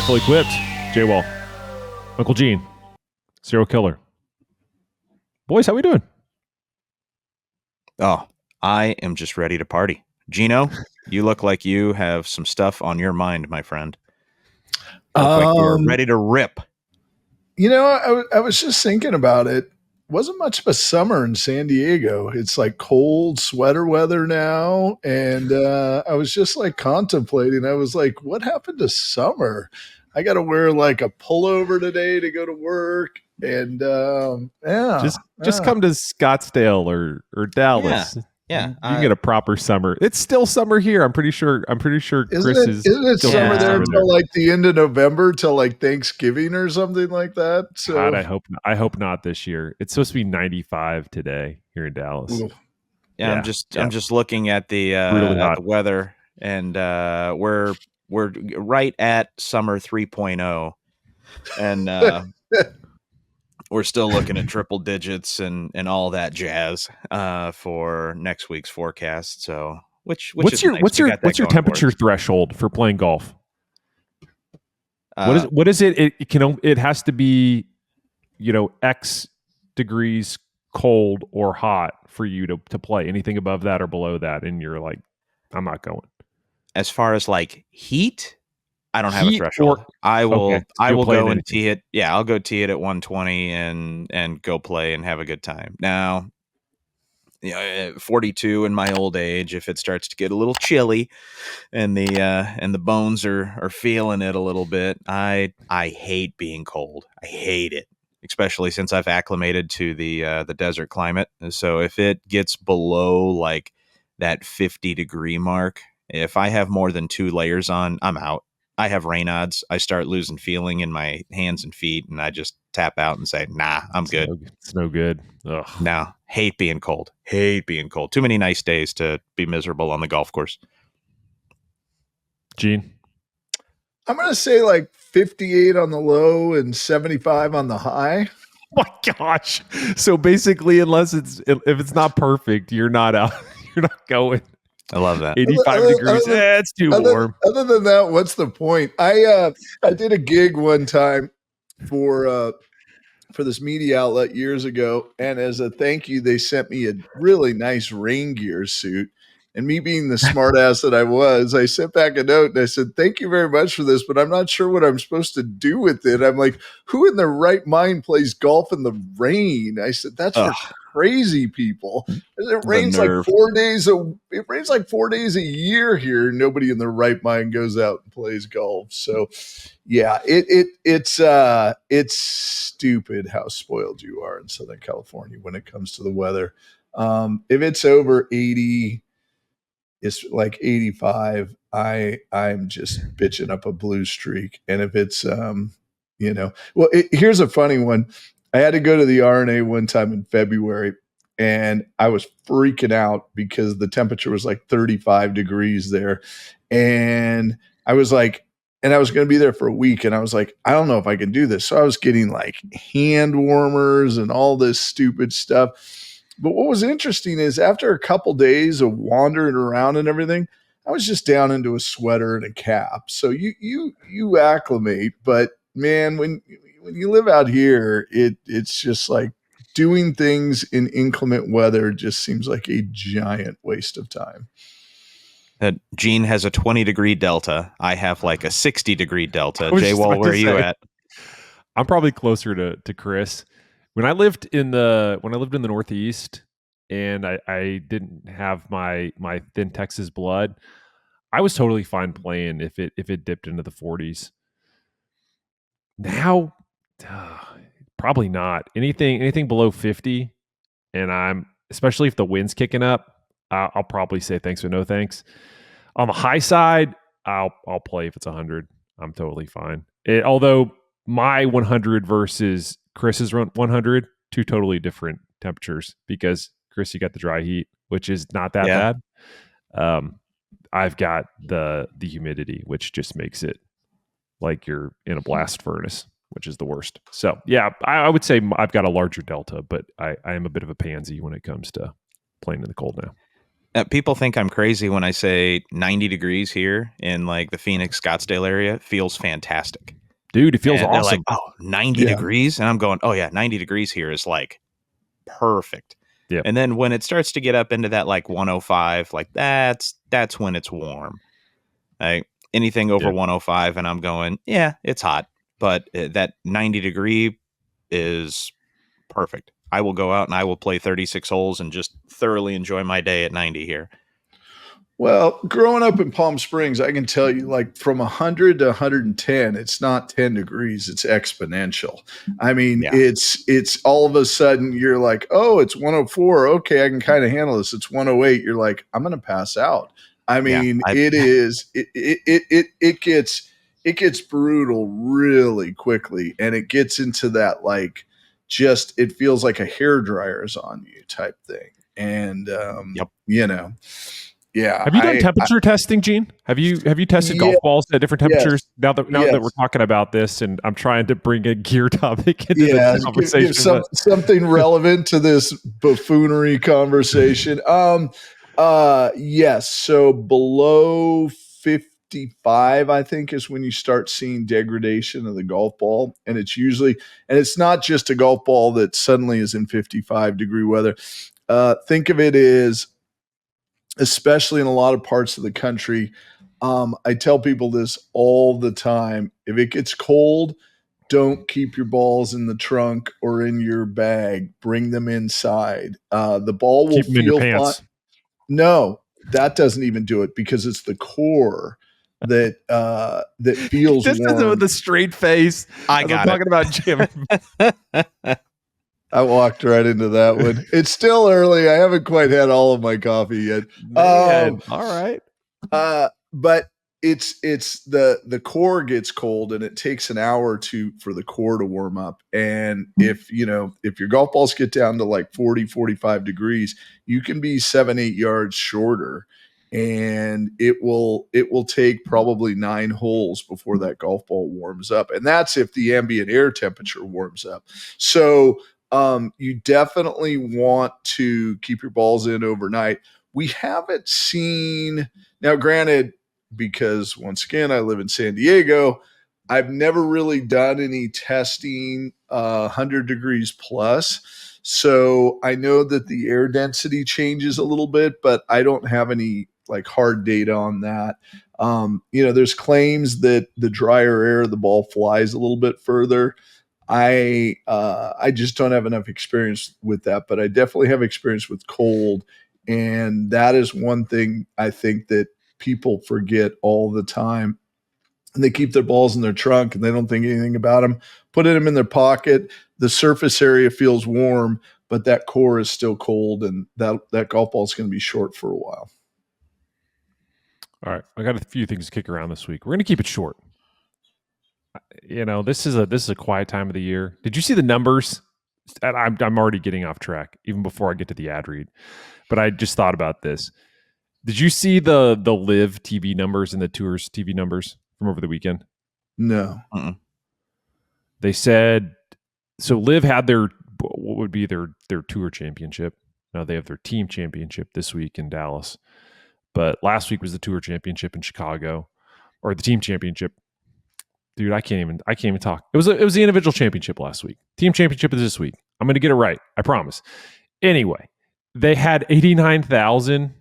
Fully equipped. J-Wall. Uncle Gene. Serial killer. Boys, how we doing? Oh, I am just ready to party. Gino, you look like you have some stuff on your mind, my friend. You look like you're ready to rip. You know, I was just thinking about it. Wasn't much of a summer in San Diego. It's like cold sweater weather now. And I was just like contemplating. I was like, what happened to summer? I got to wear like a pullover today to go to work. And just come to Scottsdale or Dallas. Yeah, you can get a proper summer. It's still summer here. I'm pretty sure. Chris isn't it summer there until like the end of November till like Thanksgiving or something like that. So God, I hope not this year. It's supposed to be 95 today here in Dallas. Ooh. I'm just looking at the weather, and we're right at summer 3.0, and we're still looking at triple digits and all that jazz for next week's forecast. So, what's your temperature threshold for playing golf? What is it? It has to be, X degrees cold or hot for you to play. Anything above that or below that, and you're like, I'm not going. As far as like heat, I don't have a threshold. I will go and tee it. Yeah, I'll go tee it at 120 and go play and have a good time. Now, 42 in my old age, if it starts to get a little chilly and the bones are feeling it a little bit, I hate being cold. I hate it, especially since I've acclimated to the desert climate. So if it gets below like that 50-degree mark, if I have more than 2 layers on, I'm out. I have Raynaud's. I start losing feeling in my hands and feet, and I just tap out and say, nah, I'm good. It's no good. Ugh. No, hate being cold. Too many nice days to be miserable on the golf course. Gene? I'm going to say like 58 on the low and 75 on the high. Oh my gosh. So basically, if it's not perfect, you're not out. You're not going. I love that. 85 degrees. It's too warm. Other than that, what's the point? I did a gig one time for this media outlet years ago, and as a thank you, they sent me a really nice rain gear suit. And me being the smart ass that I was, I sent back a note and I said, thank you very much for this, but I'm not sure what I'm supposed to do with it. I'm like, who in their right mind plays golf in the rain? I said, that's for crazy people. It rains like 4 days. It rains like 4 days a year here. Nobody in their right mind goes out and plays golf. So yeah, it's stupid how spoiled you are in Southern California when it comes to the weather. If it's over 80, it's like 85, I'm just bitching up a blue streak. And if it's, here's a funny one. I had to go to the RNA one time in February, and I was freaking out because the temperature was like 35 degrees there. And I was like, and I was going to be there for a week, and I was like, I don't know if I can do this. So I was getting like hand warmers and all this stupid stuff. But what was interesting is after a couple days of wandering around and everything, I was just down into a sweater and a cap. So you acclimate, but man, when you live out here, it's just like doing things in inclement weather just seems like a giant waste of time. Gene has a 20-degree delta. I have like a 60-degree delta. J-Wall, where are you at? I'm probably closer to Kris. When I lived in the Northeast and I didn't have my thin Texas blood, I was totally fine playing if it dipped into the 40s. Now, probably not. Anything below 50, and especially if the wind's kicking up, I'll probably say thanks but no thanks. On the high side, I'll play if it's 100. I'm totally fine. Although my 100 versus Kris's 100, 2 totally different temperatures, because Kris, you got the dry heat, which is not that bad. I've got the humidity, which just makes it like you're in a blast furnace, which is the worst. So yeah, I would say I've got a larger delta, but I am a bit of a pansy when it comes to playing in the cold now. People think I'm crazy when I say 90 degrees here in like the Phoenix, Scottsdale area feels fantastic. dude, it feels And they're like, awesome. oh, 90 Yeah. degrees. And I'm going, oh yeah, 90 degrees here is like perfect. Yep. And then when it starts to get up into that like 105, like that's when it's warm. Like anything over Yeah. 105, and I'm going, yeah, it's hot, but that 90 degree is perfect. I will go out and I will play 36 holes and just thoroughly enjoy my day at 90 here. Well, growing up in Palm Springs, I can tell you, like from 100 to 110, it's not 10 degrees; it's exponential. I mean, Yeah. it's all of a sudden you're like, oh, it's 104. Okay, I can kind of handle this. It's 108. You're like, I'm going to pass out. I mean, it gets brutal really quickly, and it gets into that like just it feels like a hair dryer is on you type thing, and Yep. you know. Yeah. Have you done temperature testing, Gene? Have you tested golf balls at different temperatures? Yes. Now that we're talking about this, and I'm trying to bring a gear topic into the conversation, give something relevant to this buffoonery conversation. Yes. So below 55, I think, is when you start seeing degradation of the golf ball, and it's not just a golf ball that suddenly is in 55-degree weather. Think of it as, especially in a lot of parts of the country. I tell people this all the time. If it gets cold, don't keep your balls in the trunk or in your bag. Bring them inside. The ball will keep them in your feel fine. pants. No, that doesn't even do it because it's the core that feels This warm. isn't with a straight face. I got talking about Jim. I walked right into that one. It's still early. I haven't quite had all of my coffee yet. Man, all right. But it's the core gets cold, and it takes an hour or two for the core to warm up. And if your golf balls get down to like 40, 45 degrees, you can be 7-8 yards shorter, and it will take probably 9 holes before that golf ball warms up. And that's if the ambient air temperature warms up. So you definitely want to keep your balls in overnight. We haven't seen, now granted, because once again, I live in San Diego, I've never really done any testing 100 degrees plus. So I know that the air density changes a little bit, but I don't have any like hard data on that. There's claims that the drier air, the ball flies a little bit further. I just don't have enough experience with that, but I definitely have experience with cold, and that is one thing I think that people forget all the time. And they keep their balls in their trunk and they don't think anything about them. Put them in their pocket. The surface area feels warm, but that core is still cold, and that golf ball is going to be short for a while. All right, I got a few things to kick around this week. We're going to keep it short. This is a quiet time of the year. Did you see the numbers? I'm already getting off track even before I get to the ad read, but I just thought about this. Did you see the Live TV numbers and the Tours TV numbers from over the weekend? No. They said, so Live had what would be their Tour championship. Now they have their team championship this week in Dallas, but last week was the Tour championship in Chicago, or the team championship. Dude, I can't even talk. It was the individual championship last week. Team championship is this week. I'm going to get it right. I promise. Anyway, they had 89,000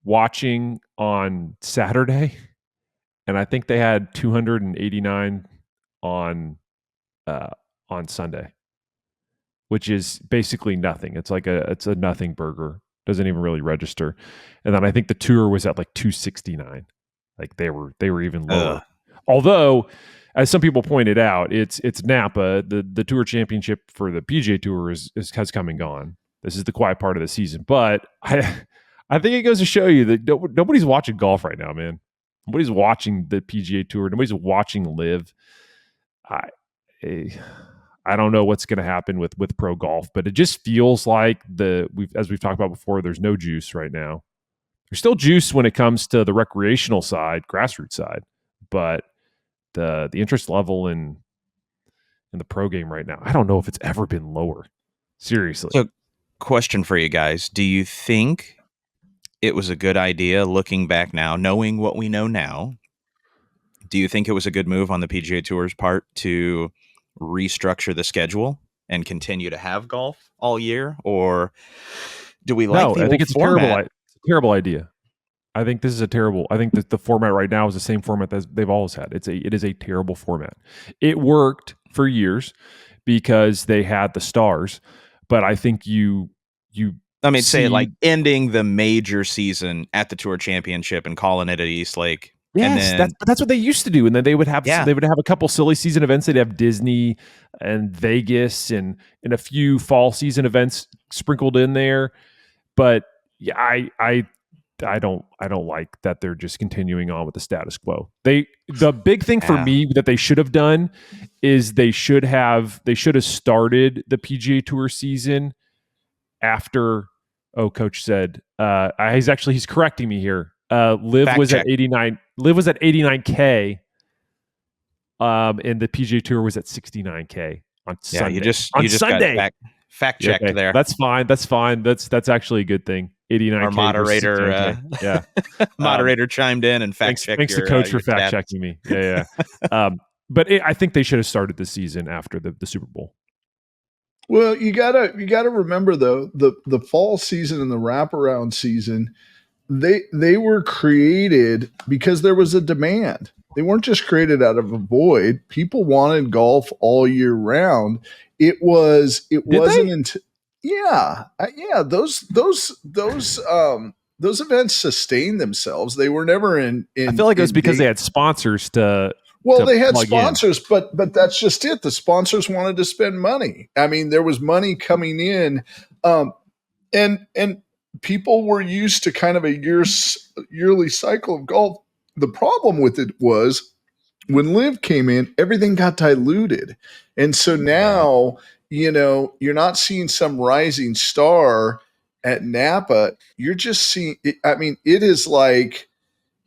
watching on Saturday, and I think they had 289 on Sunday, which is basically nothing. It's like it's a nothing burger. Doesn't even really register. And then I think the Tour was at like 269. Like they were even lower. Although, as some people pointed out, it's Napa. The Tour championship for the PGA Tour has come and gone. This is the quiet part of the season. But I think it goes to show you that nobody's watching golf right now, man. Nobody's watching the PGA Tour. Nobody's watching Live. I don't know what's going to happen with pro golf, but it just feels like as we've talked about before, there's no juice right now. There's still juice when it comes to the recreational side, grassroots side, but the interest level in the pro game right now, I don't know if it's ever been lower. Seriously. So, question for you guys: do you think it was a good idea, looking back now, knowing what we know now, Do you think it was a good move on the PGA Tour's part to restructure the schedule and continue to have golf all year, or do we like No, the I think old it's format? a terrible idea. I think this is a terrible. I think that the format right now is the same format that they've always had. It is a terrible format. It worked for years because they had the stars, but I think you I mean, say see like ending the major season at the Tour Championship and calling it at East Lake, and yes, then that's what they used to do, and then they would have yeah, a couple silly season events. They'd have Disney and Vegas and a few fall season events sprinkled in there. But yeah, I don't like that they're just continuing on with the status quo. The big thing for yeah. me that they should have done is they should have started the PGA Tour season after. Oh, coach said he's correcting me here. Live Fact was at check. 89. Live was at 89K. And the PGA Tour was at 69K on Yeah, Sunday. you just Sunday. got fact Yeah, checked okay. there. That's fine. That's actually a good thing. 89K Our moderator, versus 69K. Yeah. moderator chimed in and fact checked Thanks to your coach for your fact stats. checking me. Yeah. But I think they should have started the season after the Super Bowl. Well, you gotta remember though, the fall season and the wraparound season, they were created because there was a demand. They weren't just created out of a void. People wanted golf all year round. It wasn't until those events sustained themselves. They were never in I feel like it was in because they date. had sponsors to Well, they had plug in. sponsors, but that's just it. The sponsors wanted to spend money. I mean, there was money coming in, and people were used to kind of a yearly cycle of golf. The problem with it was when Live came in, everything got diluted, and so now you're not seeing some rising star at Napa. You're just seeing. I mean, it's like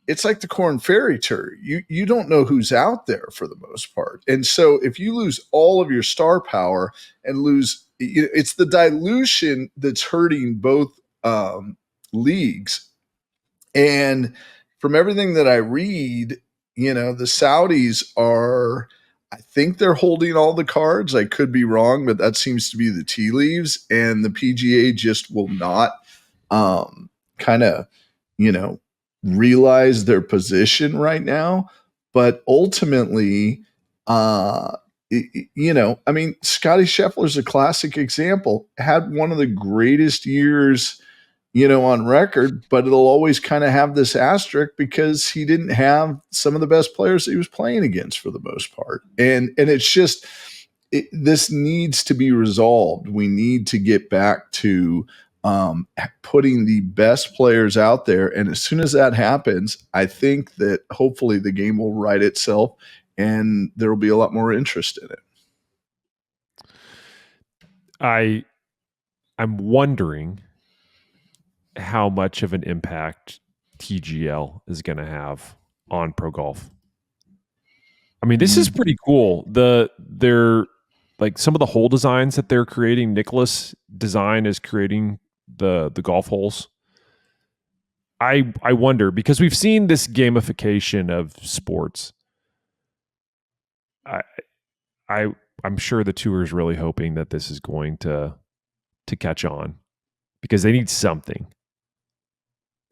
the Corn Ferry Tour. You don't know who's out there for the most part. And so if you lose all of your star power and it's the dilution that's hurting both leagues. And from everything that I read, the Saudis I think they're holding all the cards. I could be wrong, but that seems to be the tea leaves. And the PGA just will not kind of, realize their position right now. But ultimately, I mean, Scotty Scheffler's a classic example. Had one of the greatest years, on record, but it'll always kind of have this asterisk because he didn't have some of the best players that he was playing against for the most part. And it's just this needs to be resolved. We need to get back to putting the best players out there. And as soon as that happens, I think that hopefully the game will right itself and there will be a lot more interest in it. I'm wondering how much of an impact TGL is going to have on pro golf. I mean, this is pretty cool. They're like some of the hole designs that they're creating. Nicholas Design is creating the golf holes. I wonder, because we've seen this gamification of sports. I'm sure the tour is really hoping that this is going to catch on because they need something.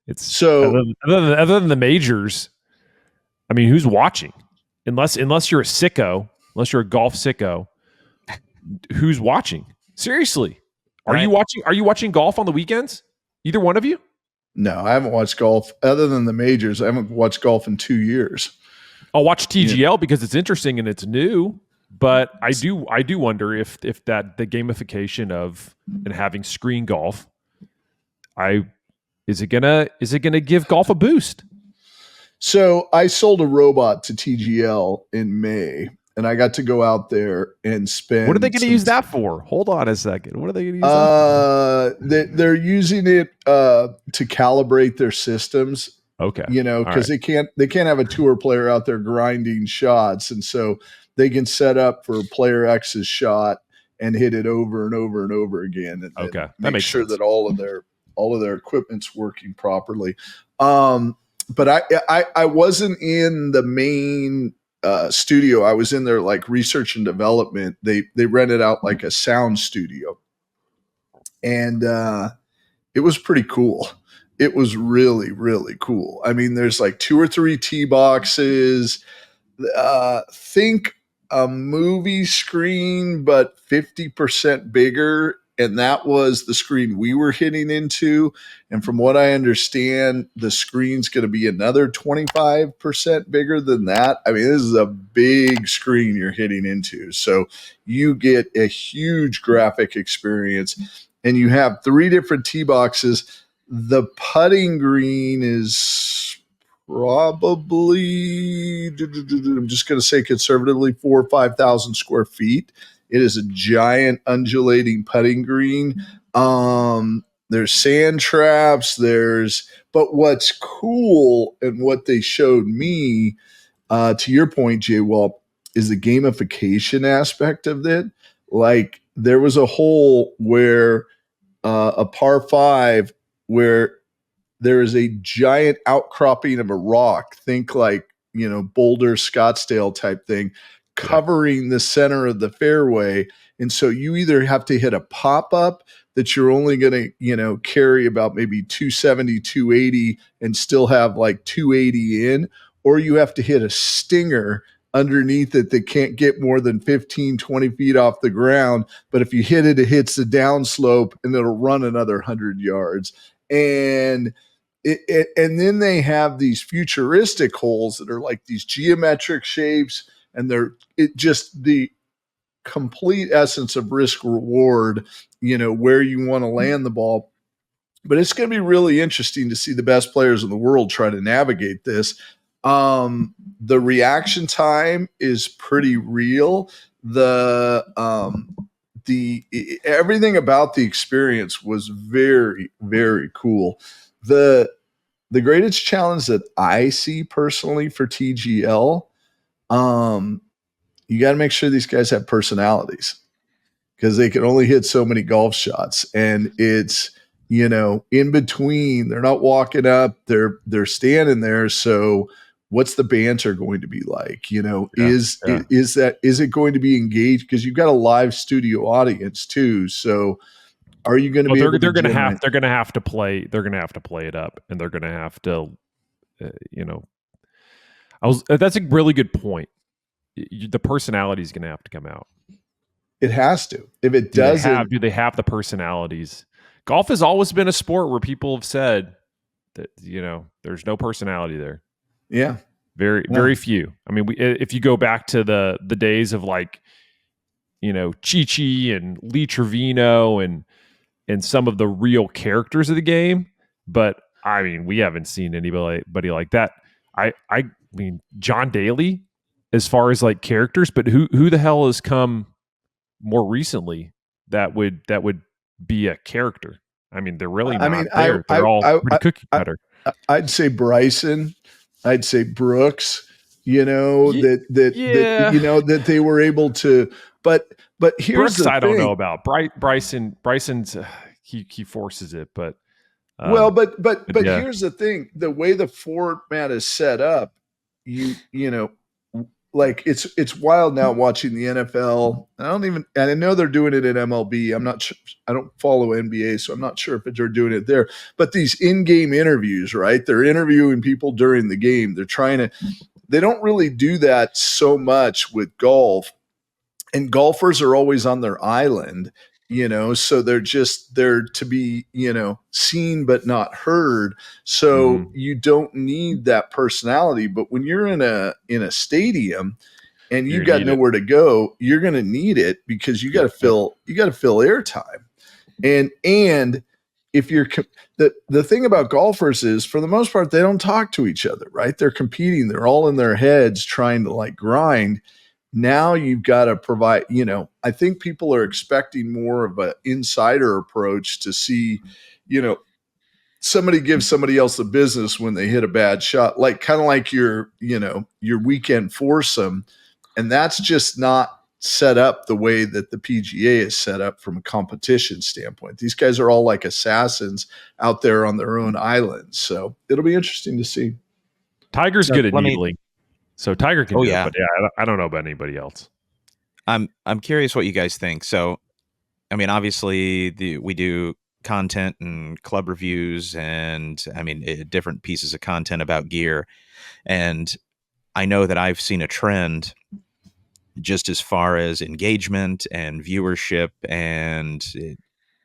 It's so other than the majors. I mean, who's watching? Unless you're a sicko, unless you're a golf sicko, who's watching? Seriously, are you watching? Are you watching golf on the weekends? Either one of you? No, I haven't watched golf other than the majors. I haven't watched golf in 2 years. I'll watch TGL because it's interesting and it's new. But I do wonder if that the gamification of and having screen golf, is it gonna give golf a boost? So I sold a robot to TGL in May, and I got to go out there and spend. What are they going to use that for? Hold on a second. What are they going to use that for? They're using it to calibrate their systems. Okay, because they can't have a tour player out there grinding shots, and so they can set up for player X's shot and hit it over and over and over again, and okay, make sure that all of their equipment's working properly. but I wasn't in the main studio. I was in their like research and development. They rented out like a sound studio, and it was pretty cool. It was really, really cool. I mean, there's like 2 or 3 tee boxes. Think a movie screen, but 50% bigger. And that was the screen we were hitting into. And from what I understand, the screen's going to be another 25% bigger than that. I mean, this is a big screen you're hitting into. So you get a huge graphic experience. And you have 3 different tee boxes. The putting green is probably, I'm just going to say conservatively, 4,000 or 5,000 square feet. It is a giant undulating putting green. There's sand traps. But what's cool and what they showed me, to your point, Jay, well, is the gamification aspect of it. Like there was a hole where a par 5 where there is a giant outcropping of a rock. Think like, Boulder, Scottsdale type thing, covering the center of the fairway. And so you either have to hit a pop-up that you're only going to, carry about maybe 270, 280 and still have like 280 in, or you have to hit a stinger underneath it that can't get more than 15, 20 feet off the ground. But if you hit it, it hits the downslope and it'll run another 100 yards. And and then they have these futuristic holes that are like these geometric shapes, and they're just the complete essence of risk reward, where you want to land the ball. But it's going to be really interesting to see the best players in the world try to navigate this. The reaction time is pretty real. The everything about the experience was very, very cool. The greatest challenge that I see personally for TGL, you got to make sure these guys have personalities, because they can only hit so many golf shots, and it's, in between. They're not walking up; they're standing there. So, what's the banter going to be like? Is it going to be engaged? Because you've got a live studio audience too. So, are you going to be? They're going to have to play. They're going to have to play it up, and they're going to have to, That's a really good point. The personality is going to have to come out. It has to. If it doesn't, do they have the personalities? Golf has always been a sport where people have said that there's no personality there. Yeah, very few. I mean, if you go back to the days of like, Chi-Chi and Lee Trevino and some of the real characters of the game, but I mean, we haven't seen anybody like that. I mean, John Daly, as far as like characters, but who the hell has come more recently that would be a character? I mean, they're really not there. They're all pretty cookie cutter. I'd say Bryson. I'd say Brooks. That they were able to. But here's Brooks, the thing. I don't know about Bryson. Bryson's he forces it, but but here's the thing: the way the format is set up, like it's wild now watching the NFL. And I know they're doing it in MLB. I'm not sure. I don't follow NBA, so I'm not sure if they're doing it there. But these in-game interviews, right? They're interviewing people during the game. They don't really do that so much with golf. And golfers are always on their island, so they're just there to be, seen but not heard. So you don't need that personality. But when you're in a stadium and you've got nowhere to go, you're going to need it, because you got to fill airtime. And if you're the thing about golfers is, for the most part, they don't talk to each other, right? They're competing. They're all in their heads trying to like grind. Now you've got to provide, I think people are expecting more of an insider approach to see, somebody give somebody else the business when they hit a bad shot, like kind of like your weekend foursome. And that's just not set up the way that the PGA is set up from a competition standpoint. These guys are all like assassins out there on their own islands. So it'll be interesting to see. Tiger's So good at let me- needling, so Tiger can Oh, do yeah. it. But yeah, I don't know about anybody else. I'm curious what you guys think. So, I mean, obviously, we do content and club reviews, and I mean, different pieces of content about gear. And I know that I've seen a trend just as far as engagement and viewership and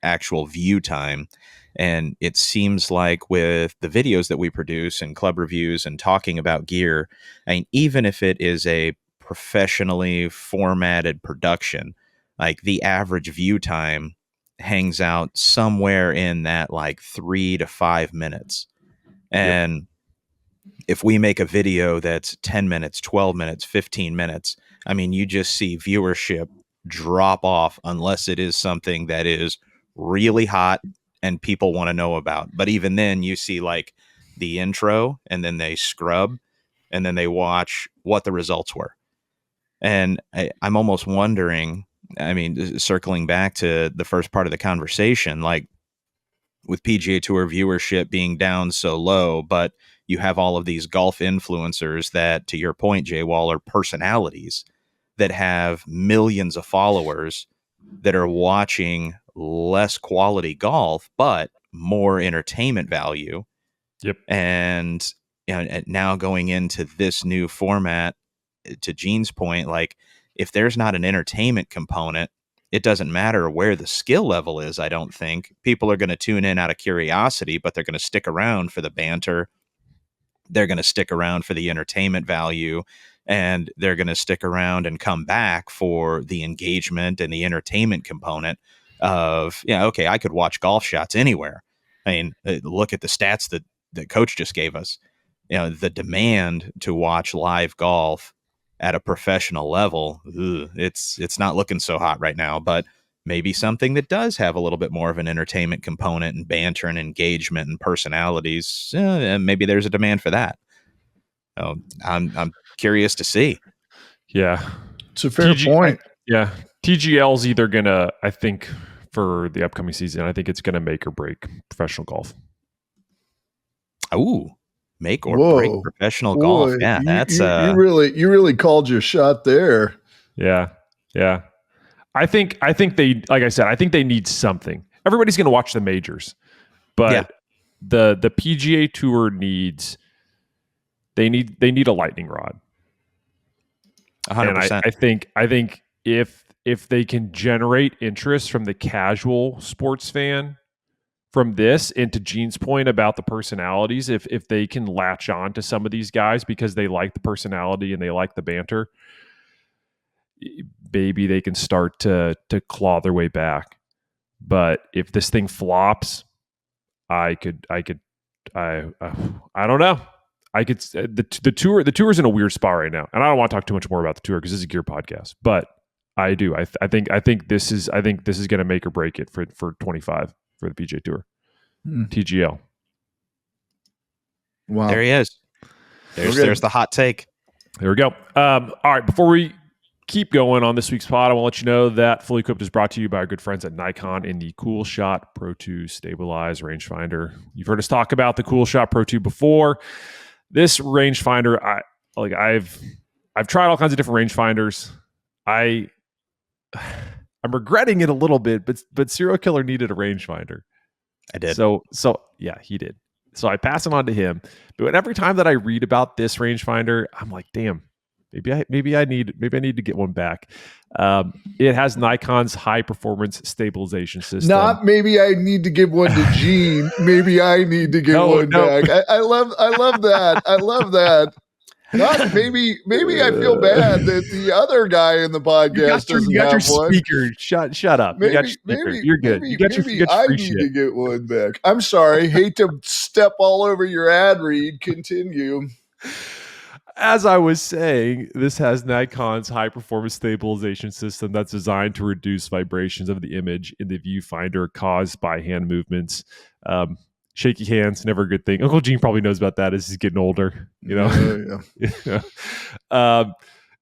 actual view time. And it seems like with the videos that we produce and club reviews and talking about gear, I mean, even if it is a professionally formatted production, like the average view time hangs out somewhere in that like 3 to 5 minutes. And if we make a video that's 10 minutes, 12 minutes, 15 minutes, I mean, you just see viewership drop off unless it is something that is really hot and people want to know about. But even then, you see like the intro and then they scrub and then they watch what the results were. And I'm almost wondering, I mean, circling back to the first part of the conversation, like with PGA Tour viewership being down so low, but you have all of these golf influencers that, to your point, Jay Wall, are personalities that have millions of followers that are watching less quality golf, but more entertainment value. Yep. And, and now going into this new format, to Gene's point, like if there's not an entertainment component, it doesn't matter where the skill level is. I don't think people are going to tune in out of curiosity, but they're going to stick around for the banter. They're going to stick around for the entertainment value, and they're going to stick around and come back for the engagement and the entertainment component of, yeah, okay, I could watch golf shots anywhere. I mean, look at the stats that the coach just gave us. You know, the demand to watch live golf at a professional level, it's not looking so hot right now, but maybe something that does have a little bit more of an entertainment component and banter and engagement and personalities, maybe there's a demand for that. I'm curious to see. Yeah, It's a fair point. TGL's either gonna, I think, for the upcoming season, I think it's gonna make or break professional golf. Ooh, make or Whoa. break professional golf. Yeah, that's you really called your shot there. Yeah. I think they, like I said, I think they need something. Everybody's going to watch the majors, but the PGA Tour needs they need a lightning rod. 100%. And I think if they can generate interest from the casual sports fan from this, and to Gene's point about the personalities, if they can latch on to some of these guys because they like the personality and they like the banter, maybe they can start to claw their way back. But if this thing flops, I don't know. I could the tour's in a weird spot right now, and I don't want to talk too much more about the tour because this is a gear podcast. But I do. I think this is going to make or break it for 25 for the PGA Tour. TGL. Wow. There he is. There's the hot take. There we go. All right. Before we keep going on this week's pod, I want to let you know that Fully Equipped is brought to you by our good friends at Nikon in the Cool Shot Pro 2 Stabilize rangefinder. You've heard us talk about the Cool Shot Pro 2 before. This rangefinder, I've tried all kinds of different rangefinders. I'm regretting it a little bit, but Serial Killer needed a rangefinder. I did. So yeah, he did. So I pass it on to him. But every time that I read about this rangefinder, I'm like, damn, maybe I need to get one back. It has Nikon's high performance stabilization system. Not maybe I need to give one to Gene. Maybe I need to give one back. I love that. I love that. Not maybe I feel bad that the other guy in the podcast doesn't have one. Speaker. Shut up. Maybe You're good. You got your I free need shit. to get one back. I'm sorry. Hate to step all over your ad read. Continue. As I was saying, this has Nikon's high-performance stabilization system that's designed to reduce vibrations of the image in the viewfinder caused by hand movements. Shaky hands, never a good thing. Uncle Gene probably knows about that as he's getting older. You know.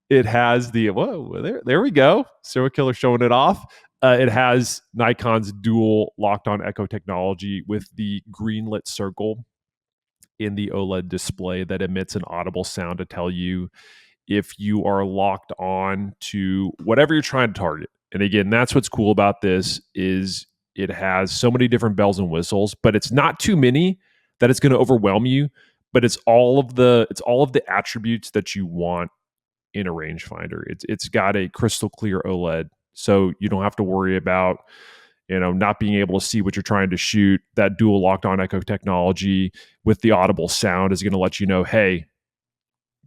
It has the there we go. Serial Killer showing it off. It has Nikon's dual locked-on echo technology with the green lit circle in the OLED display that emits an audible sound to tell you if you are locked on to whatever you're trying to target. And again, that's what's cool about this is it has so many different bells and whistles, but it's not too many that it's going to overwhelm you, but it's all of the attributes that you want in a rangefinder. It's got a crystal clear OLED, so you don't have to worry about not being able to see what you're trying to shoot. That dual locked on echo technology with the audible sound is going to let you know, hey,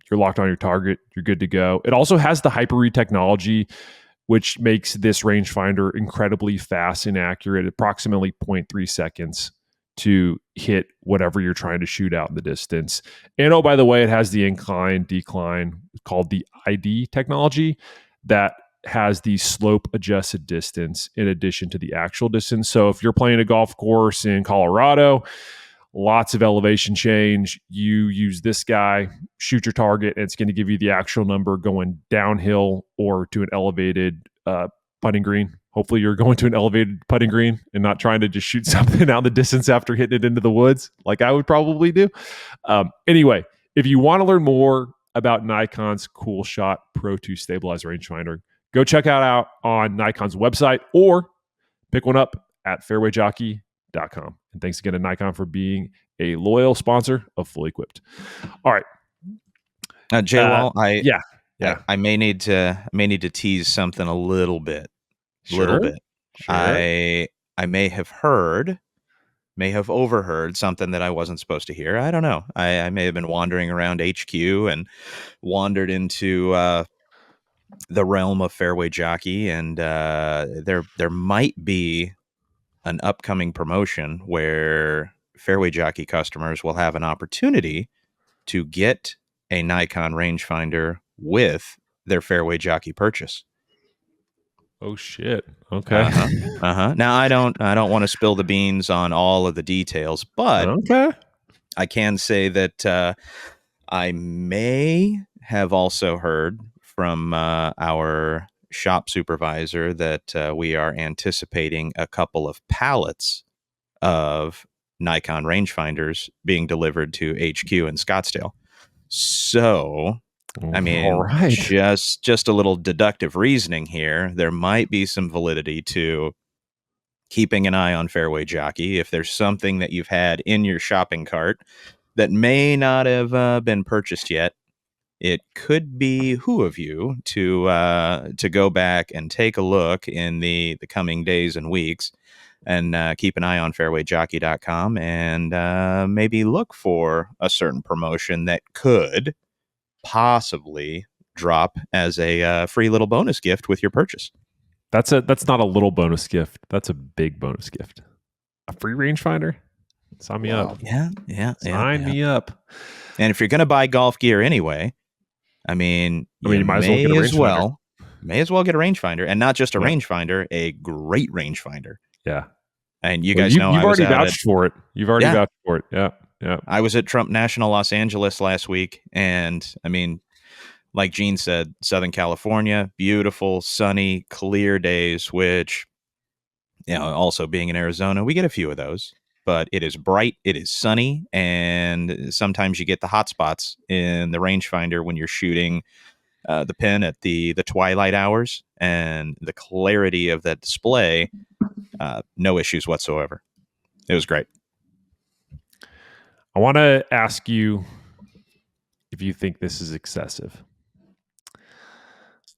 you're locked on your target, you're good to go. It also has the hyper-read technology, which makes this rangefinder incredibly fast and accurate, approximately 0.3 seconds to hit whatever you're trying to shoot out in the distance. And oh, by the way, it has the incline, decline, called the ID technology, that has the slope adjusted distance in addition to the actual distance. So if you're playing a golf course in Colorado, lots of elevation change, you use this guy, shoot your target, and it's going to give you the actual number going downhill or to an elevated putting green. Hopefully you're going to an elevated putting green and not trying to just shoot something out the distance after hitting it into the woods like I would probably do. Anyway, if you want to learn more about Nikon's Cool Shot Pro 2 stabilized rangefinder, go check it out on Nikon's website or pick one up at fairwayjockey.com. And thanks again to Nikon for being a loyal sponsor of Fully Equipped. All right. J-Wall, I may need to tease something a little bit. Sure. Sure. I may have overheard something that I wasn't supposed to hear. I don't know. I may have been wandering around HQ and wandered into the realm of Fairway Jockey, and there might be an upcoming promotion where Fairway Jockey customers will have an opportunity to get a Nikon rangefinder with their Fairway Jockey purchase. Oh shit. Okay. Now I don't want to spill the beans on all of the details, but okay. I can say that I may have also heard from our shop supervisor that we are anticipating a couple of pallets of Nikon rangefinders being delivered to HQ in Scottsdale. So, I mean, all right. just a little deductive reasoning here. There might be some validity to keeping an eye on Fairway Jockey. If there's something that you've had in your shopping cart that may not have been purchased yet, it could behoove you to go back and take a look in the coming days and weeks, and keep an eye on fairwayjockey.com and maybe look for a certain promotion that could possibly drop as a free little bonus gift with your purchase. That's not a little bonus gift. That's a big bonus gift. A free rangefinder? Sign me up. Sign me up. And if you're going to buy golf gear anyway, you might as well get a rangefinder. May as well get a rangefinder, and not just a rangefinder, a great rangefinder. Yeah. And you guys know you've already vouched for it. You've already vouched for it. Yeah. Yeah. I was at Trump National Los Angeles last week, and like Gene said, Southern California, beautiful, sunny, clear days, which, also being in Arizona, we get a few of those. But it is bright, it is sunny, and sometimes you get the hot spots in the rangefinder when you're shooting the pin at the twilight hours, and the clarity of that display, no issues whatsoever. It was great. I want to ask you if you think this is excessive.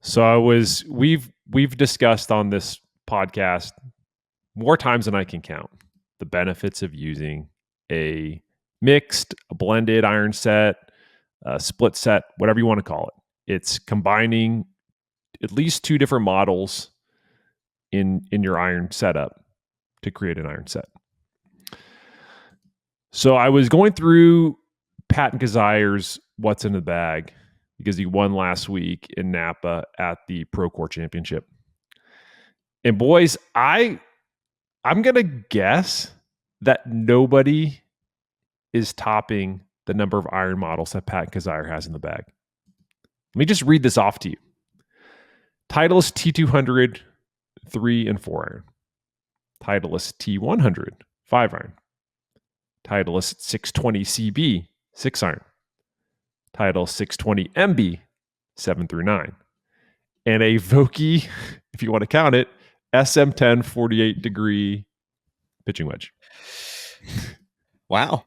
So we've discussed on this podcast more times than I can count the benefits of using a blended iron set, a split set, whatever you want to call it. It's combining at least two different models in your iron setup to create an iron set. So I was going through Patton Kizzier's What's in the Bag because he won last week in Napa at the Procore Championship. And boys, I'm going to guess that nobody is topping the number of iron models that Patton Kizzier has in the bag. Let me just read this off to you. Titleist T200, 3 and 4 iron. Titleist T100, 5 iron. Titleist 620 CB 6 iron, Titleist 620 MB 7 through 9, and a Vokey, if you want to count it, SM10 48 degree pitching wedge. Wow.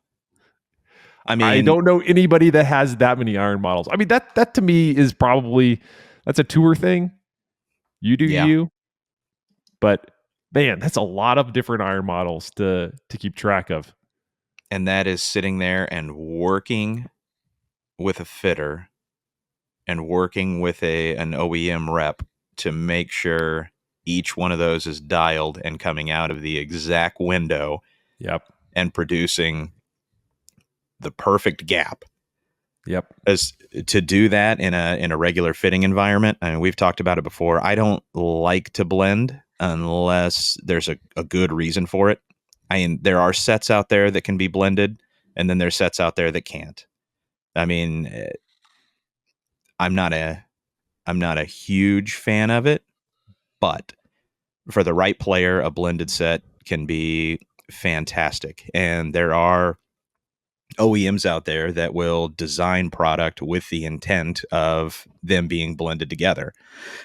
I mean, I don't know anybody that has that many iron models. I mean, that to me is probably, that's a tour thing. You do you, but man, that's a lot of different iron models to keep track of. And that is sitting there and working with a fitter and working with an OEM rep to make sure each one of those is dialed and coming out of the exact window. Yep. And producing the perfect gap. Yep. As to do that in a regular fitting environment. I mean, we've talked about it before. I don't like to blend unless there's a good reason for it. I mean, there are sets out there that can be blended, and then there's sets out there that can't. I mean, I'm not a huge fan of it, but for the right player, a blended set can be fantastic. And there are OEMs out there that will design product with the intent of them being blended together.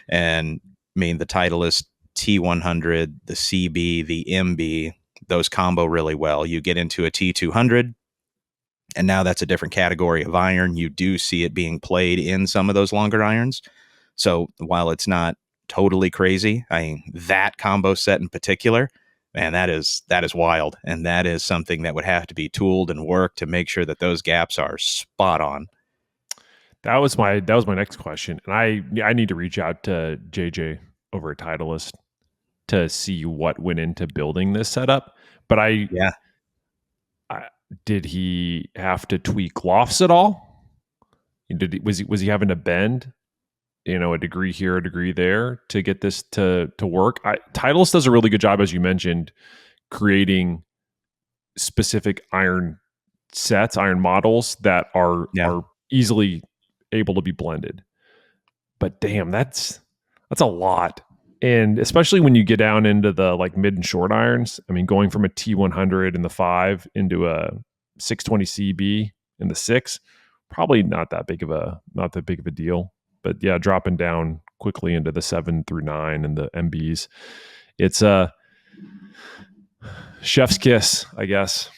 And I mean, the Titleist T100, the CB, the MB, those combo really well. You get into a T200, and now that's a different category of iron. You do see it being played in some of those longer irons. So while it's not totally crazy, I mean, that combo set in particular, man, that is wild. And that is something that would have to be tooled and worked to make sure that those gaps are spot on. That was my next question. And I need to reach out to JJ over at Titleist to see what went into building this setup. But did he have to tweak lofts at all? Was he having to bend, a degree here, a degree there to get this to work? Titleist does a really good job, as you mentioned, creating specific iron sets, iron models that are easily able to be blended. But damn, that's a lot. And especially when you get down into the like mid and short irons, I mean, going from a T100 in the 5 into a 620 CB in the 6, probably not that big of a deal. But yeah, dropping down quickly into the 7 through 9 and the MBs, it's a chef's kiss, I guess.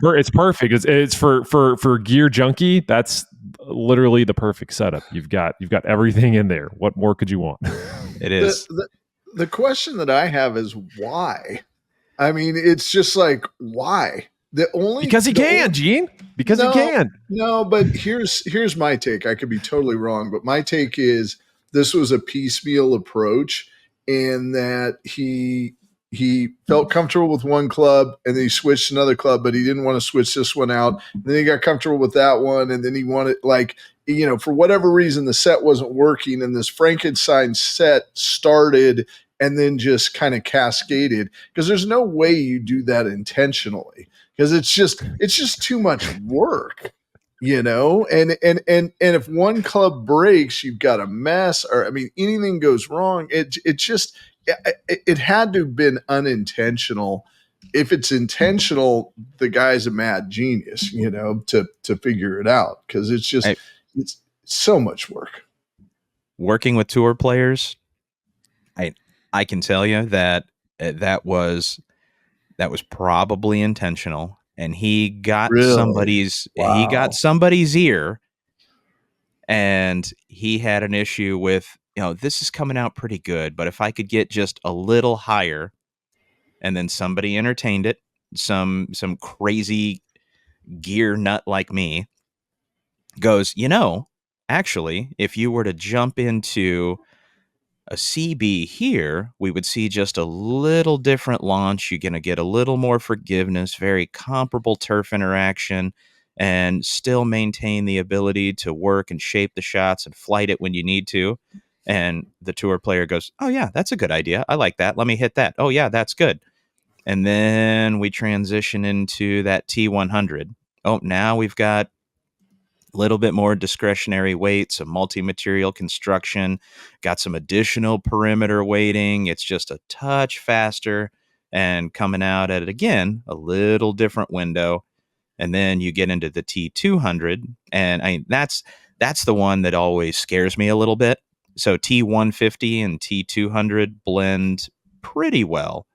It's perfect. It's for gear junkie. That's literally the perfect setup. You've got everything in there. What more could you want? It is. The question that I have is why? I mean, it's just like, why? Because he can, Gene. Because he can. No, but here's my take. I could be totally wrong, but my take is this was a piecemeal approach, in that he felt comfortable with one club and then he switched another club, but he didn't want to switch this one out. And then he got comfortable with that one, and then he wanted, for whatever reason, the set wasn't working, and this Frankenstein set started and then just kind of cascaded, because there's no way you do that intentionally, because it's just too much work, and if one club breaks, you've got a mess, or anything goes wrong, it had to have been unintentional. If it's intentional, the guy's a mad genius, to figure it out, because it's so much work. Working with tour players, I can tell you that that was probably intentional, and he got somebody's ear, and he had an issue with, this is coming out pretty good, but if I could get just a little higher, and then somebody entertained it, some crazy gear nut like me goes, actually, if you were to jump into a CB here, we would see just a little different launch. You're going to get a little more forgiveness, very comparable turf interaction, and still maintain the ability to work and shape the shots and flight it when you need to. And the tour player goes, oh yeah, that's a good idea. I like that. Let me hit that. Oh yeah, that's good. And then we transition into that T100. Oh, now we've got a little bit more discretionary weight, some multi-material construction, got some additional perimeter weighting. It's just a touch faster. and coming out at it again, a little different window. And then you get into the T200, and that's the one that always scares me a little bit. So T150 and T200 blend pretty well.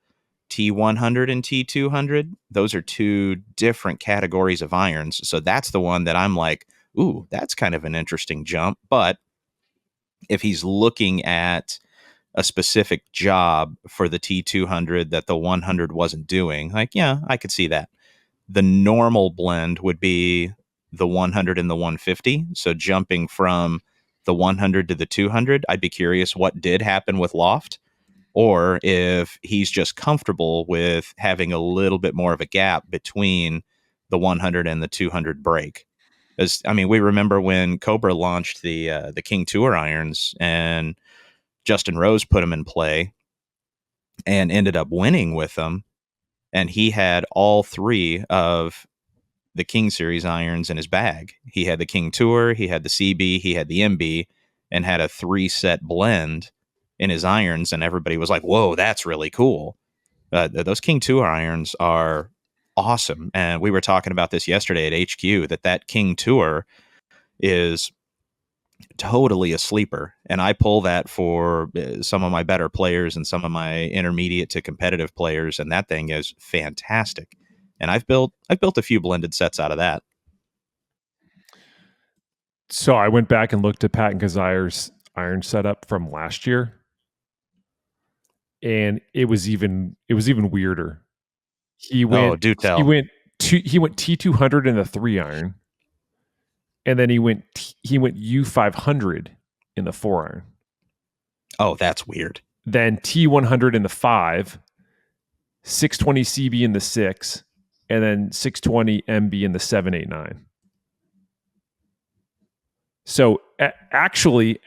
T100 and T200, those are two different categories of irons. So that's the one that I'm like, ooh, that's kind of an interesting jump. But if he's looking at a specific job for the T200 that the 100 wasn't doing, like, yeah, I could see that. The normal blend would be the 100 and the 150. So jumping from the 100 to the 200, I'd be curious what did happen with loft, or if he's just comfortable with having a little bit more of a gap between the 100 and the 200 break. As I mean, we remember when Cobra launched the King Tour irons, and Justin Rose put them in play and ended up winning with them. And he had all three of the King Series irons in his bag. He had the King Tour, he had the CB, he had the MB, and had a 3-set blend in his irons. And everybody was like, whoa, that's really cool. Those King Tour irons are awesome. And we were talking about this yesterday at HQ, that King Tour is totally a sleeper, and I pull that for some of my better players and some of my intermediate to competitive players, and that thing is fantastic. And I've built a few blended sets out of that. So I went back and looked at Patton Kizzier's iron setup from last year, and it was even weirder. He went T200 in the 3-iron. And then he went U500 in the 4-iron. Oh, that's weird. Then T100 in the 5, 620 CB in the 6, and then 620 MB in the 789. So actually,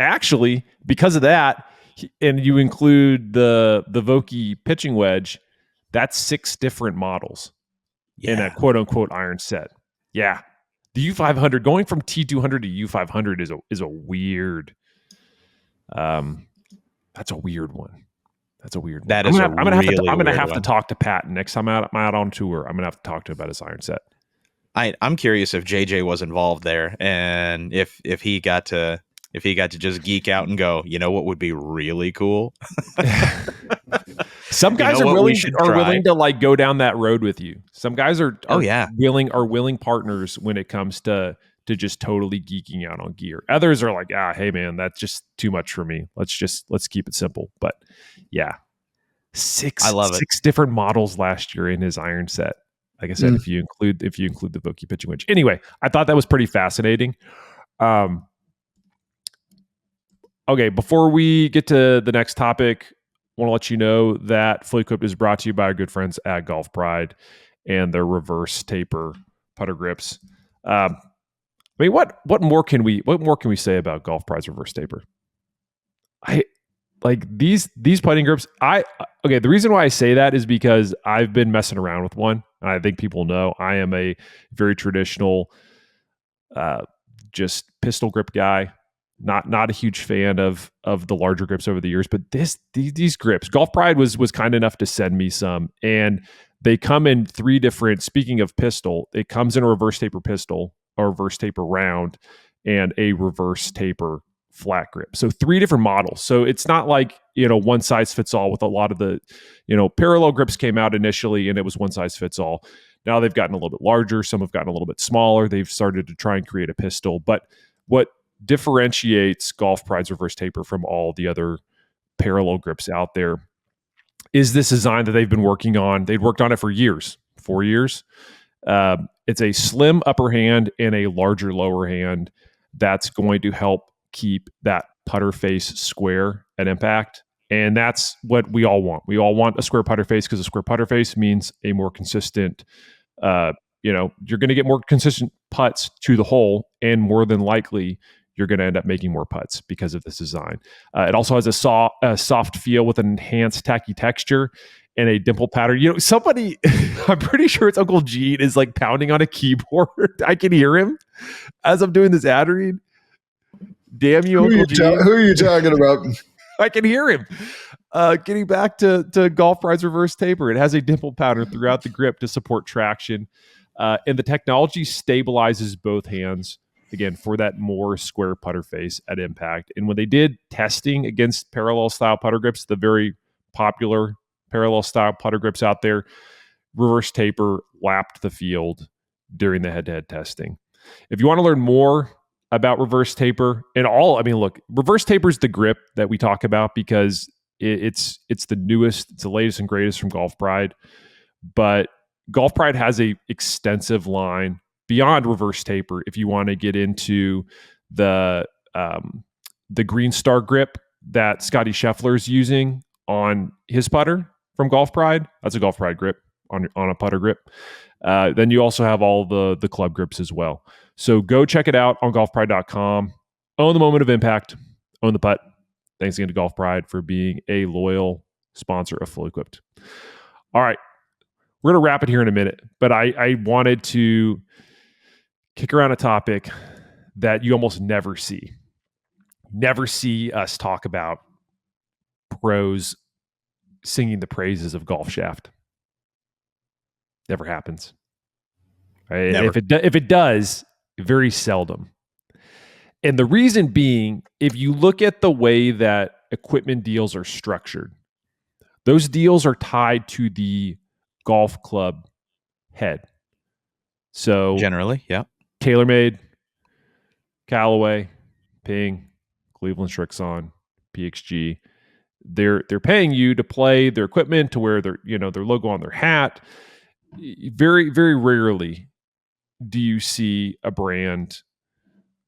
because of that, and you include the Vokey pitching wedge, that's 6 different models in a quote unquote iron set. Yeah. The U500 going from T200 to U500 is a weird. That's a weird one. That is I'm gonna have to talk to Patton next time I'm out on tour. I'm gonna have to talk to him about his iron set. I'm curious if JJ was involved there, and if he got to just geek out and go, you know what would be really cool? Some guys are willing to like go down that road with you. Some guys are willing partners when it comes to just totally geeking out on gear. Others are like, hey man, that's just too much for me. Let's keep it simple. But yeah, six different models last year in his iron set. Like I said, if you include the Vokey pitching wedge. Anyway, I thought that was pretty fascinating. Okay, before we get to the next topic, I want to let you know that Fully Equipped is brought to you by our good friends at Golf Pride and their reverse taper putter grips. I mean, what more can we say about Golf Pride's reverse taper? I like these putting grips. The reason why I say that is because I've been messing around with one, and I think people know I am a very traditional, just pistol grip guy. Not a huge fan of the larger grips over the years, but these grips, Golf Pride was kind enough to send me some, and they come in 3 different. Speaking of pistol, it comes in a reverse taper pistol, a reverse taper round, and a reverse taper flat grip. So 3 different models. So it's not like, one size fits all with a lot of the, parallel grips came out initially and it was one size fits all. Now they've gotten a little bit larger. Some have gotten a little bit smaller. They've started to try and create a pistol. But what differentiates Golf Pride's reverse taper from all the other parallel grips out there is this design that they've been working on. They'd worked on it for years, 4 years. It's a slim upper hand and a larger lower hand that's going to help keep that putter face square at impact. And that's what we all want. We all want a square putter face because a square putter face means a more consistent, you're going to get more consistent putts to the hole, and more than likely you're going to end up making more putts because of this design. It also has a soft feel with an enhanced tacky texture and a dimple pattern. Somebody, I'm pretty sure it's Uncle Gene, is like pounding on a keyboard. I can hear him as I'm doing this ad read. Damn you, Uncle Gene. Who are you talking about? I can hear him. Getting back to Golf Pride's reverse taper, it has a dimple pattern throughout the grip to support traction, and the technology stabilizes both hands again for that more square putter face at impact. And when they did testing against parallel style putter grips, the very popular parallel style putter grips out there, reverse taper lapped the field during the head-to-head testing. If you want to learn more about reverse taper and all, I mean, look, reverse taper is the grip that we talk about because it's the newest, it's the latest and greatest from Golf Pride. But Golf Pride has a extensive line beyond reverse taper. If you want to get into the Green Star grip that Scotty Scheffler is using on his putter from Golf Pride, that's a Golf Pride grip on a putter grip. Then you also have all the club grips as well. So go check it out on golfpride.com. Own the moment of impact. Own the putt. Thanks again to Golf Pride for being a loyal sponsor of Fully Equipped. All right. We're going to wrap it here in a minute, but I wanted to kick around a topic that you almost never see. Never see us talk about pros singing the praises of golf shaft. Never happens. Right? Never. If it does, very seldom. And the reason being, if you look at the way that equipment deals are structured, those deals are tied to the golf club head. So generally, yeah. TaylorMade, Callaway, Ping, Cleveland Srixon, PXG, they're paying you to play their equipment to wear their logo on their hat. Very, very rarely do you see a brand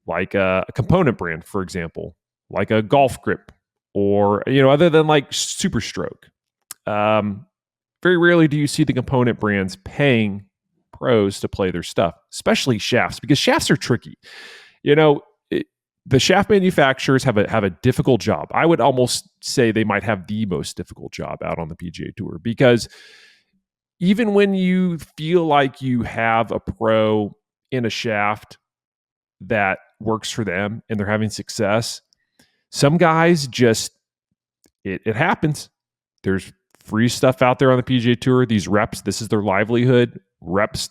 like a component brand, for example, like a golf grip or, other than like Super Stroke. Very rarely do you see the component brands paying pros to play their stuff, especially shafts, because shafts are tricky. The shaft manufacturers have a difficult job. I would almost say they might have the most difficult job out on the PGA Tour, because even when you feel like you have a pro in a shaft that works for them and they're having success, some guys just, it happens. There's free stuff out there on the PGA Tour. These reps, this is their livelihood. Reps,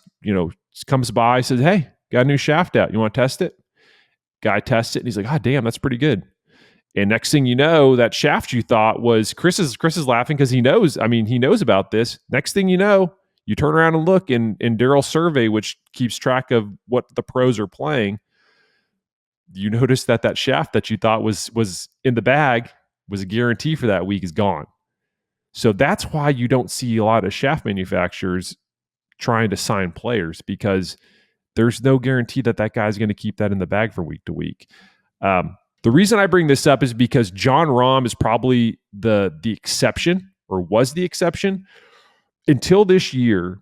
comes by, says, "Hey, got a new shaft out. You want to test it?" Guy tests it and he's like, "Ah, damn, that's pretty good." And next thing you know, that shaft you thought was Kris is laughing because he knows about this. Next thing you know, you turn around and look in Darrell's survey, which keeps track of what the pros are playing. You notice that shaft that you thought was in the bag, was a guarantee for that week, is gone. So that's why you don't see a lot of shaft manufacturers trying to sign players, because there's no guarantee that guy's going to keep that in the bag for week to week. The reason I bring this up is because Jon Rahm is probably the exception, or was the exception. Until this year,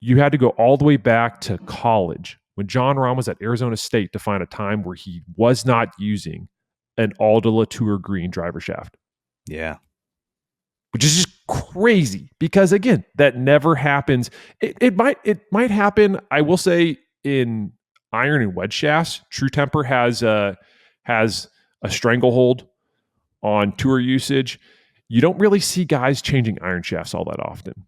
you had to go all the way back to college when Jon Rahm was at Arizona State to find a time where he was not using an Alda Latour green driver shaft. Yeah. Which is just crazy, because again, that never happens. It might happen, I will say, in iron and wedge shafts. True Temper has a stranglehold on tour usage. You don't really see guys changing iron shafts all that often.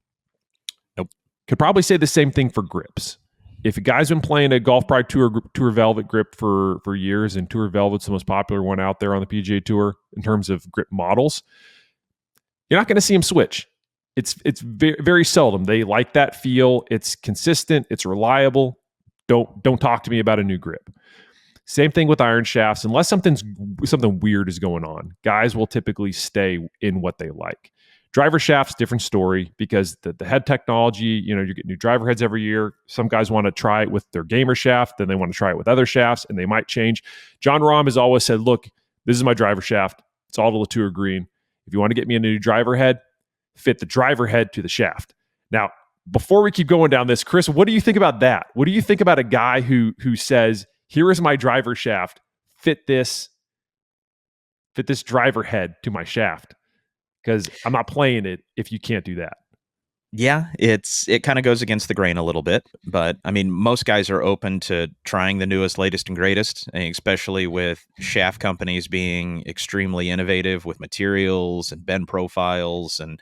Nope. Could probably say the same thing for grips. If a guy's been playing a Golf Pride Tour Velvet grip for years, and Tour Velvet's the most popular one out there on the PGA Tour in terms of grip models, you're not going to see him switch. It's very, very seldom. They like that feel. It's consistent. It's reliable. Don't talk to me about a new grip. Same thing with iron shafts. Unless something weird is going on, guys will typically stay in what they like. Driver shafts, different story, because the head technology, you get new driver heads every year. Some guys want to try it with their gamer shaft, then they want to try it with other shafts, and they might change. Jon Rahm has always said, "Look, this is my driver shaft. It's all the Latour green. If you want to get me a new driver head, fit the driver head to the shaft." Now, before we keep going down this, Kris, what do you think about that? What do you think about a guy who says, "Here is my driver shaft. Fit this driver head to my shaft, because I'm not playing it if you can't do that"? Yeah, it kind of goes against the grain a little bit, but I mean, most guys are open to trying the newest, latest, and greatest, and especially with shaft companies being extremely innovative with materials and bend profiles and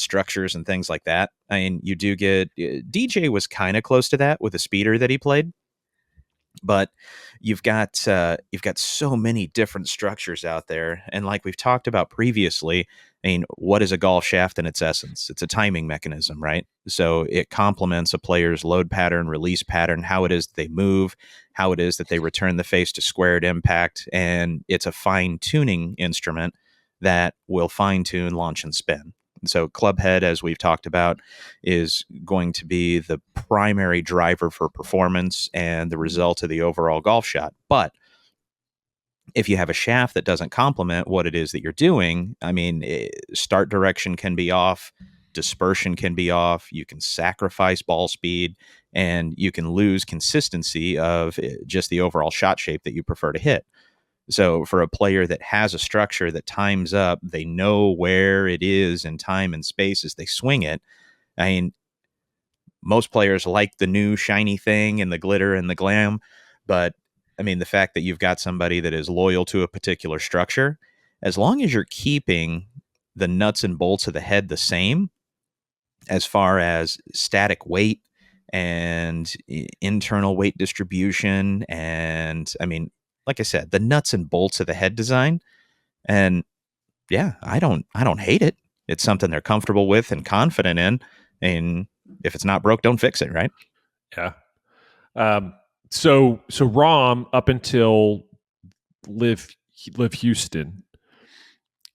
structures and things like that. I mean, you do get DJ was kind of close to that with a speeder that he played, but you've got so many different structures out there, and like we've talked about previously, I mean, what is a golf shaft in its essence? It's a timing mechanism, right? So it complements a player's load pattern, release pattern, how it is that they move, how it is that they return the face to squared impact, and it's a fine tuning instrument that will fine tune launch and spin. So club head, as we've talked about, is going to be the primary driver for performance and the result of the overall golf shot. But if you have a shaft that doesn't complement what it is that you're doing, I mean, start direction can be off, dispersion can be off, you can sacrifice ball speed, and you can lose consistency of just the overall shot shape that you prefer to hit. So for a player that has a structure that times up, they know where it is in time and space as they swing it. I mean, most players like the new shiny thing and the glitter and the glam, but I mean, the fact that you've got somebody that is loyal to a particular structure, as long as you're keeping the nuts and bolts of the head the same as far as static weight and internal weight distribution, and I mean, like I said, the nuts and bolts of the head design, and yeah, I don't hate it. It's something they're comfortable with and confident in, and if it's not broke, don't fix it, right? Yeah. So Rom up until Live Houston,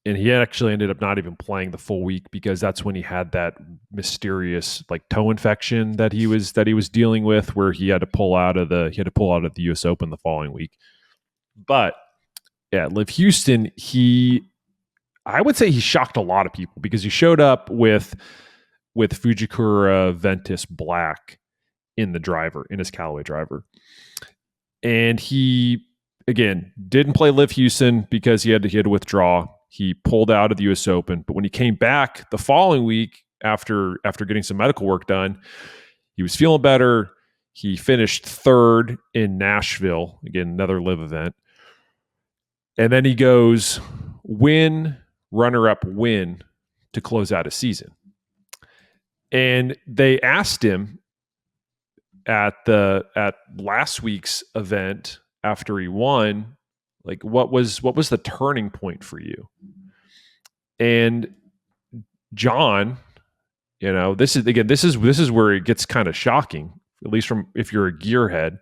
and he actually ended up not even playing the full week because that's when he had that mysterious like toe infection that he was dealing with, where he had to pull out of the U.S. Open the following week. But yeah, Live Houston, I would say he shocked a lot of people because he showed up with Fujikura Ventus Black in his Callaway driver. And he, again, didn't play Live Houston because he had to withdraw. He pulled out of the U.S. Open. But when he came back the following week after getting some medical work done, he was feeling better. He finished third in Nashville, again, another Live event. And then he goes runner-up win to close out a season. And they asked him at last week's event after he won, like what was the turning point for you? And John, this is where it gets kind of shocking, at least from if you're a gearhead.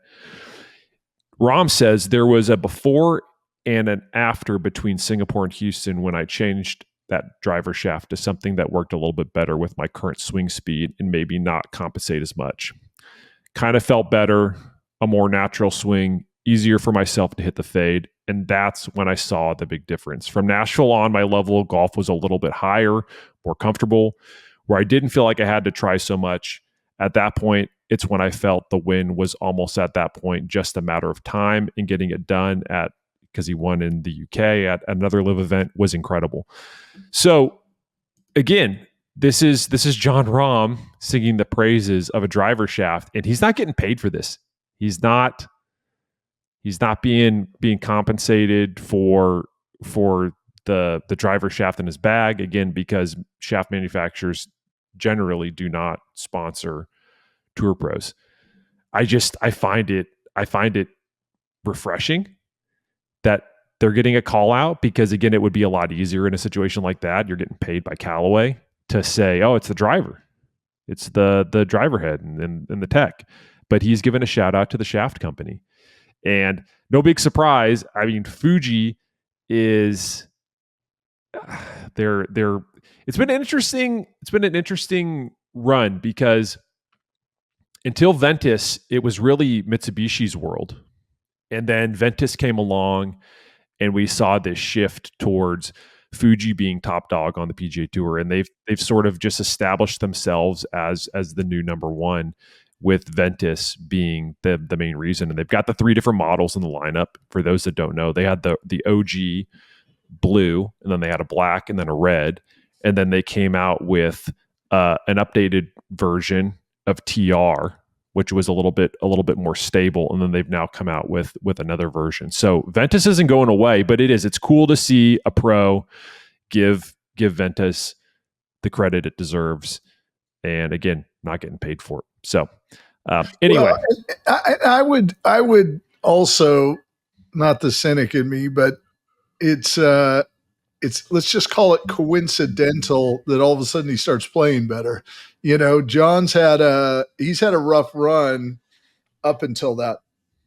Rom says there was a before and an after between Singapore and Houston when I changed that driver shaft to something that worked a little bit better with my current swing speed and maybe not compensate as much. Kind of felt better, a more natural swing, easier for myself to hit the fade. And that's when I saw the big difference. From Nashville on, my level of golf was a little bit higher, more comfortable, where I didn't feel like I had to try so much. At that point, it's when I felt the win was almost at that point just a matter of time, and getting it done because he won in the UK at another Live event was incredible. So again, this is John Rahm singing the praises of a driver shaft, and he's not getting paid for this. He's not being compensated for the driver shaft in his bag, again, because shaft manufacturers generally do not sponsor tour pros. I find it refreshing that they're getting a call out, because again, it would be a lot easier in a situation like that. You're getting paid by Callaway to say, oh, it's the driver. It's the driver head and the tech. But he's given a shout out to the shaft company. And no big surprise. I mean, Fuji is they're it's been an interesting run, because until Ventus, it was really Mitsubishi's world. And then Ventus came along and we saw this shift towards Fuji being top dog on the PGA Tour, and they've sort of just established themselves as the new number one, with Ventus being the main reason. And they've got the three different models in the lineup. For those that don't know, they had the OG blue, and then they had a black, and then a red, and then they came out with an updated version of TR, which was a little bit more stable, and then they've now come out with another version. So Ventus isn't going away, but it's cool to see a pro give Ventus the credit it deserves, and again, not getting paid for it. So anyway, well, I would also, not the cynic in me, but it's let's just call it coincidental that all of a sudden he starts playing better. John's he's had a rough run up until that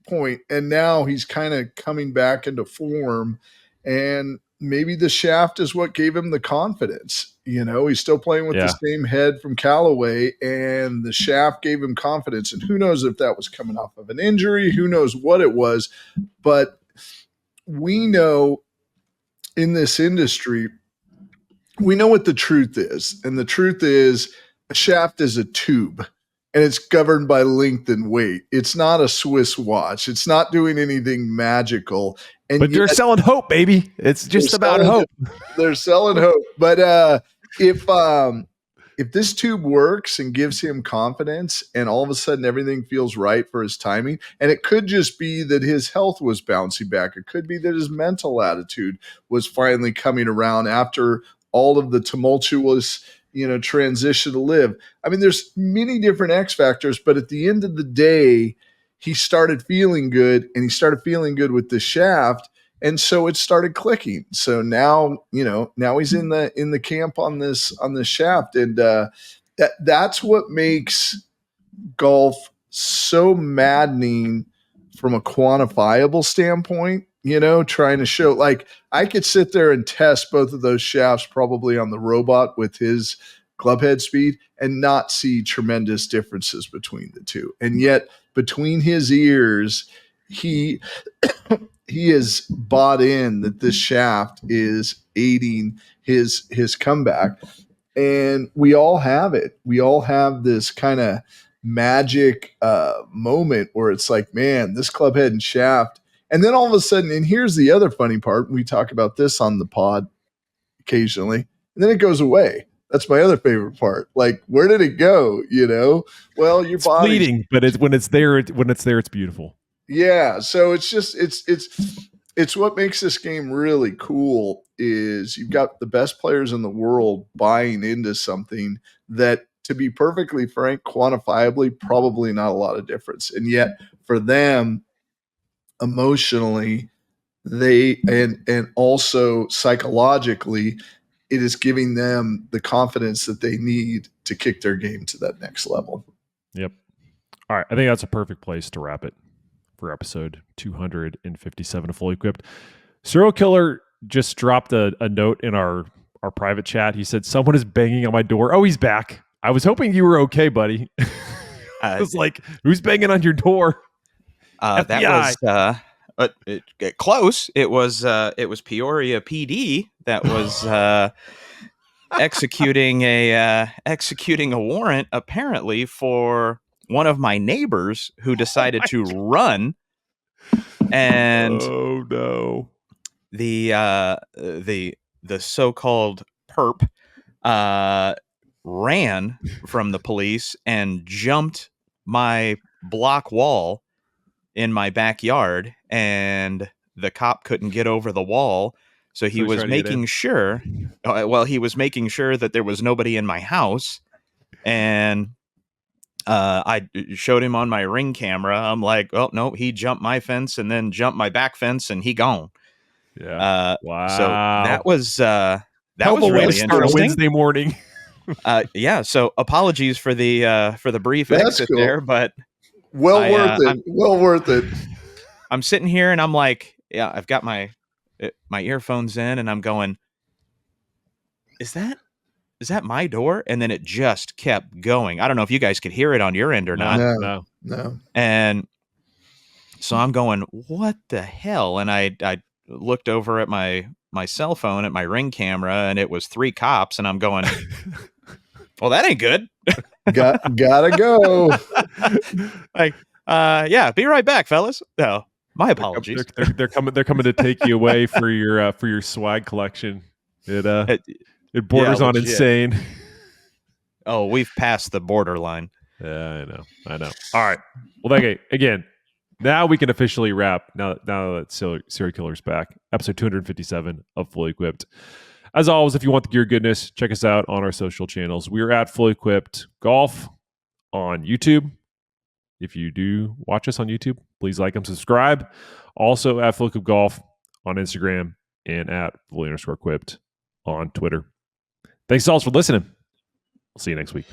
point, and now he's kind of coming back into form, and maybe the shaft is what gave him the confidence. He's still playing with the same head from Callaway, and the shaft gave him confidence. And who knows if that was coming off of an injury, who knows what it was, but we know in this industry, we know what the truth is. And the truth is a shaft is a tube, and it's governed by length and weight. It's not a Swiss watch. It's not doing anything magical. But they're selling hope, baby. It's just about hope. They're selling hope. But if this tube works and gives him confidence, and all of a sudden everything feels right for his timing, and it could just be that his health was bouncing back. It could be that his mental attitude was finally coming around after all of the tumultuous, transition to live. I mean, there's many different X factors, but at the end of the day, he started feeling good, and he started feeling good with the shaft. And so it started clicking. So now he's in the camp on this shaft. And that's what makes golf so maddening from a quantifiable standpoint, trying to show, like, I could sit there and test both of those shafts probably on the robot with his clubhead speed and not see tremendous differences between the two. And yet between his ears, he is bought in that this shaft is aiding his comeback. And we all have it. We all have this kind of magic moment where it's like, man, this clubhead and shaft. And then all of a sudden, and here's the other funny part, we talk about this on the pod occasionally, and then it goes away. That's my other favorite part. Like, where did it go? Well, your body's fleeting, but when it's there, it's beautiful. Yeah. So it's just, it's what makes this game really cool is you've got the best players in the world buying into something that, to be perfectly frank, quantifiably, probably not a lot of difference. And yet for them, emotionally, and also psychologically, it is giving them the confidence that they need to kick their game to that next level. Yep. All right. I think that's a perfect place to wrap it for episode 257 of Fully Equipped. Serial Killer just dropped a note in our private chat. He said, someone is banging on my door. Oh, he's back. I was hoping you were okay, buddy. I was like, who's banging on your door? That was close. It was Peoria PD that was executing a warrant, apparently, for one of my neighbors who decided to run. And oh no, the so-called perp ran from the police and jumped my block wall in my backyard, and the cop couldn't get over the wall, so he was making sure that there was nobody in my house. And I showed him on my Ring camera. I'm like, oh no, he jumped my fence and then jumped my back fence, and he gone. Yeah. Wow. So that was really way to start a Wednesday morning. Yeah. So apologies for the brief exit cool. there, but well worth it. I'm sitting here and I'm like, yeah, I've got my earphones in, and I'm going, is that my door? And then it just kept going. I don't know if you guys could hear it on your end or not. No. And so I'm going, what the hell? And I looked over at my cell phone at my Ring camera, and it was 3 cops, and I'm going, well, that ain't good. Gotta go. Like, yeah, be right back, fellas. No, my apologies. They're coming to take you away for your swag collection. It borders on insane. Oh, we've passed the borderline. Yeah, I know. All right. Well, again, now we can officially wrap. Now that Serial Killer's back, episode 257 of Fully Equipped. As always, if you want the gear goodness, check us out on our social channels. We are at Fully Equipped Golf on YouTube. If you do watch us on YouTube, please like and subscribe. Also at Fully Equipped Golf on Instagram and at Fully_Equipped on Twitter. Thanks all for listening. We'll see you next week.